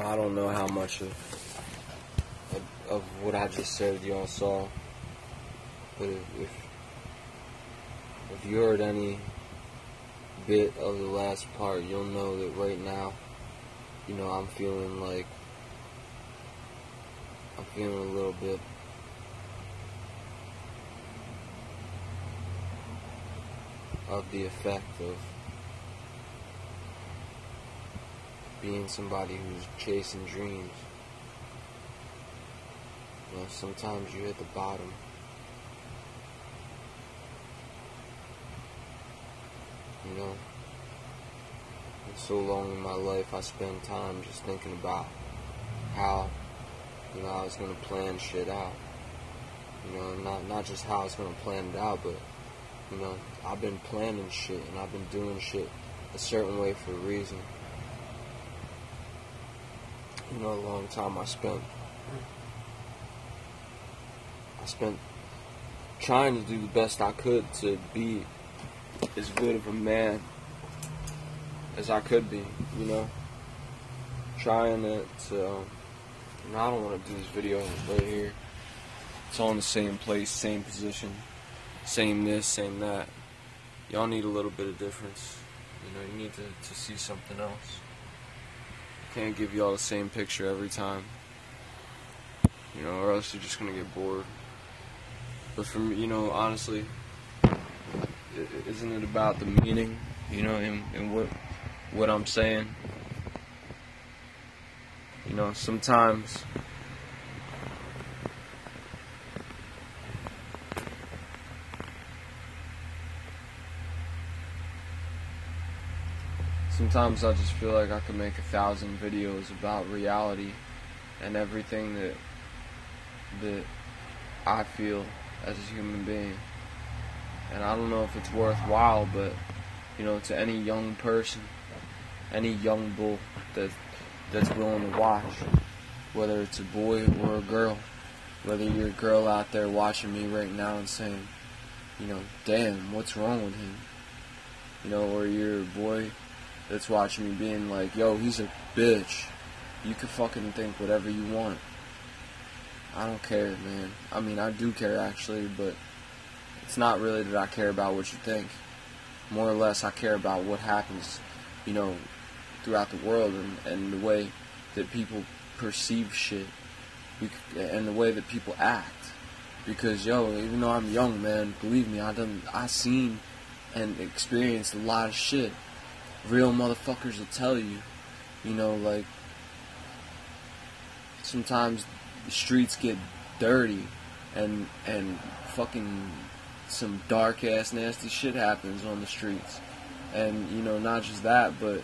I don't know how much of what I just said y'all saw, but if you heard any bit of the last part, you'll know that right now, I'm feeling a little bit of the effect of being somebody who's chasing dreams. Sometimes you hit the bottom. And so long in my life I spend time just thinking about how, I was going to plan shit out. Not just how I was going to plan it out, but, I've been planning shit and I've been doing shit a certain way for a reason. A long time I spent trying to do the best I could to be as good of a man as I could be, trying to I don't want to do this video right here. It's all in the same place, same position, same this, same that. Y'all need a little bit of difference. You need to see something else. Can't give y'all the same picture every time, or else you're just gonna get bored. But for me, honestly, isn't it about the meaning, in what I'm saying? Sometimes I just feel like I could make 1,000 videos about reality and everything that I feel as a human being. And I don't know if it's worthwhile, but to any young person, any young bull that's willing to watch, whether it's a boy or a girl, whether you're a girl out there watching me right now and saying, damn, what's wrong with him? Or you're a boy that's watching me being like, yo, he's a bitch. You can fucking think whatever you want. I don't care, man. I mean, I do care, actually, but it's not really that I care about what you think. More or less, I care about what happens, throughout the world and the way that people perceive shit and the way that people act. Because, even though I'm young, man, believe me, I seen and experienced a lot of shit. Real motherfuckers will tell you, sometimes the streets get dirty and fucking some dark ass nasty shit happens on the streets. And not just that, but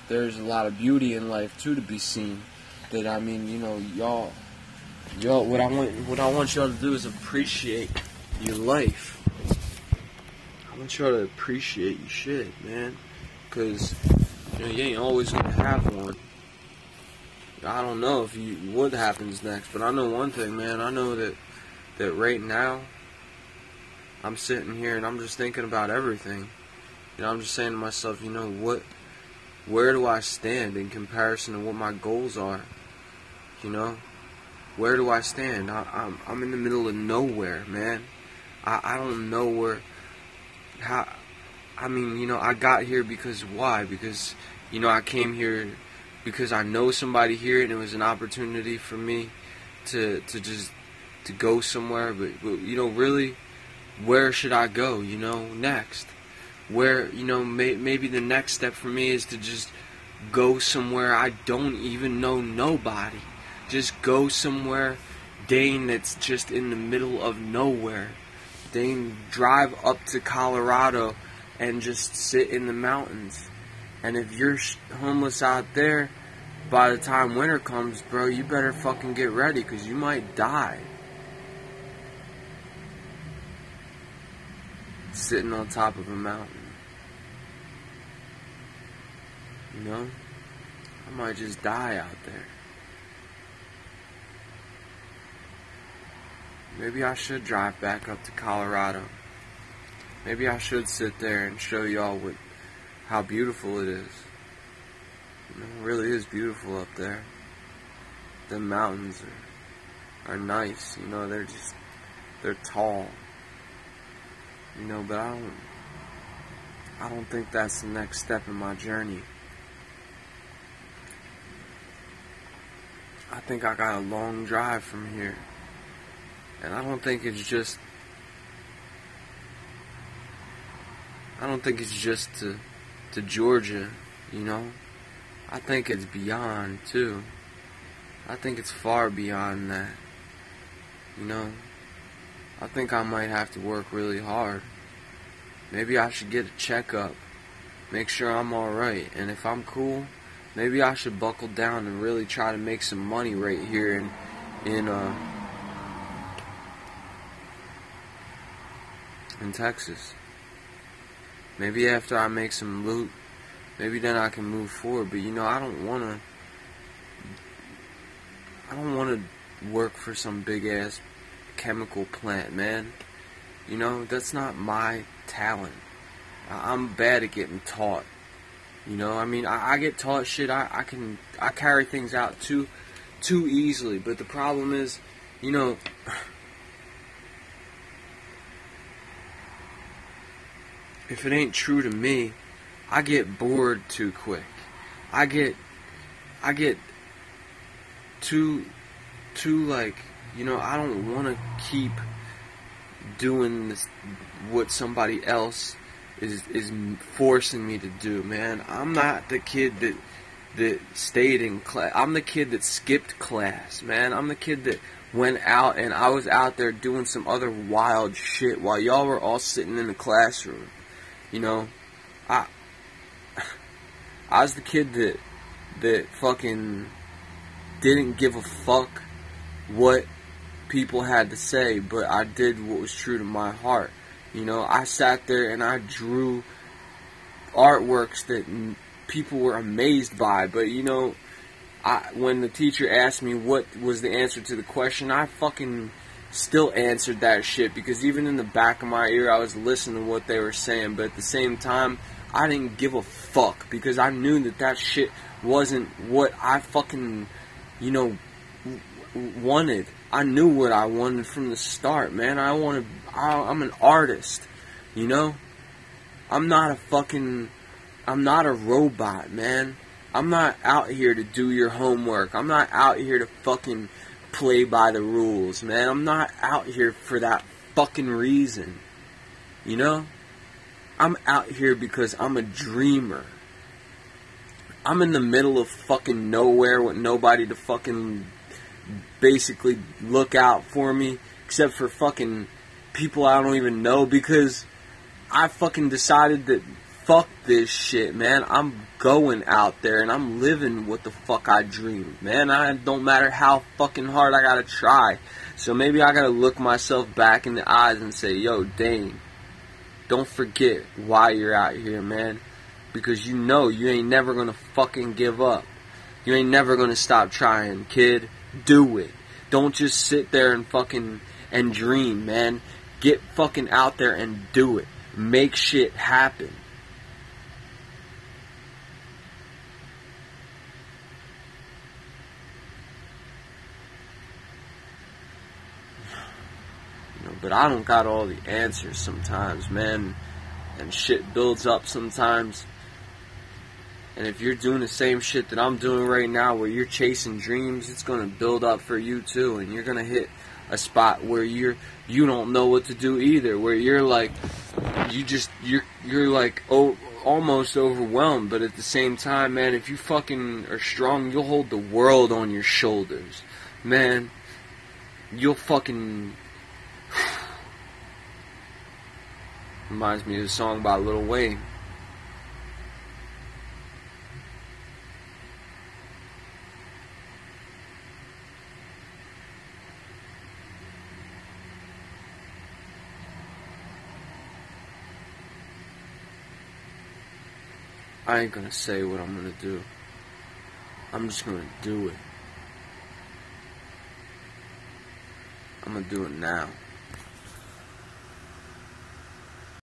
there's a lot of beauty in life too to be seen. That y'all what I want y'all to do is appreciate your life. I want y'all to appreciate your shit, man. Cause you ain't always gonna have one. I don't know what happens next, but I know one thing, man. I know that right now I'm sitting here and I'm just thinking about everything. I'm just saying to myself, where do I stand in comparison to what my goals are? Where do I stand? I'm in the middle of nowhere, man. I don't know I got here because why? Because, I came here because I know somebody here and it was an opportunity for me to go somewhere. But really, where should I go, next? Where, maybe the next step for me is to just go somewhere I don't even know nobody. Just go somewhere, Dane, that's just in the middle of nowhere. Dane, drive up to Colorado and just sit in the mountains. And if you're homeless out there, by the time winter comes, bro, you better fucking get ready, because you might die. Sitting on top of a mountain. I might just die out there. Maybe I should drive back up to Colorado. Maybe I should sit there and show y'all how beautiful it is. You know, it really is beautiful up there. The mountains are nice, you know, they're tall. You know, but I don't think that's the next step in my journey. I think I got a long drive from here. And I don't think it's just to Georgia, you know. I think it's beyond too. I think it's far beyond that. You know, I think I might have to work really hard. Maybe I should get a checkup, make sure I'm alright, and if I'm cool, maybe I should buckle down and really try to make some money right here in Texas. Maybe after I make some loot, maybe then I can move forward. But you know, I don't wanna work for some big ass chemical plant, man. You know, that's not my talent. I'm bad at getting taught. You know, I mean, I get taught shit. I carry things out too easily. But the problem is, you know, if it ain't true to me, I get bored too quick. I get too like, you know, I don't want to keep doing this, what somebody else is forcing me to do, man. I'm not the kid that stayed in class. I'm the kid that skipped class, man. I'm the kid that went out and I was out there doing some other wild shit while y'all were all sitting in the classroom. You know, I was the kid that fucking didn't give a fuck what people had to say, but I did what was true to my heart. You know, I sat there and I drew artworks that people were amazed by, but you know, when the teacher asked me what was the answer to the question, I fucking still answered that shit, because even in the back of my ear I was listening to what they were saying, but at the same time I didn't give a fuck, because I knew that shit wasn't what I fucking, you know, wanted. I knew what I wanted from the start, man. I'm an artist, you know? I'm not a robot, man. I'm not out here to do your homework. I'm not out here to fucking play by the rules, man. I'm not out here for that fucking reason, you know? I'm out here because I'm a dreamer. I'm in the middle of fucking nowhere with nobody to fucking basically look out for me, except for fucking people I don't even know, because I fucking decided that fuck this shit, man. I'm going out there and I'm living what the fuck I dreamed, man. I don't matter how fucking hard I gotta try. So maybe I gotta look myself back in the eyes and say, yo, Dane, don't forget why you're out here, man. Because you know you ain't never gonna fucking give up. You ain't never gonna stop trying, kid. Do it. Don't just sit there and fucking and dream, man. Get fucking out there and do it. Make shit happen. You know, but I don't got all the answers sometimes, man. And shit builds up sometimes. And if you're doing the same shit that I'm doing right now, where you're chasing dreams, it's gonna build up for you too, and you're gonna hit a spot where you don't know what to do either, where you're like, you're like, oh, almost overwhelmed. But at the same time, man, if you fucking are strong, you'll hold the world on your shoulders, man. You'll fucking reminds me of a song by Lil Wayne. I ain't gonna say what I'm gonna do. I'm just gonna do it. I'm gonna do it now.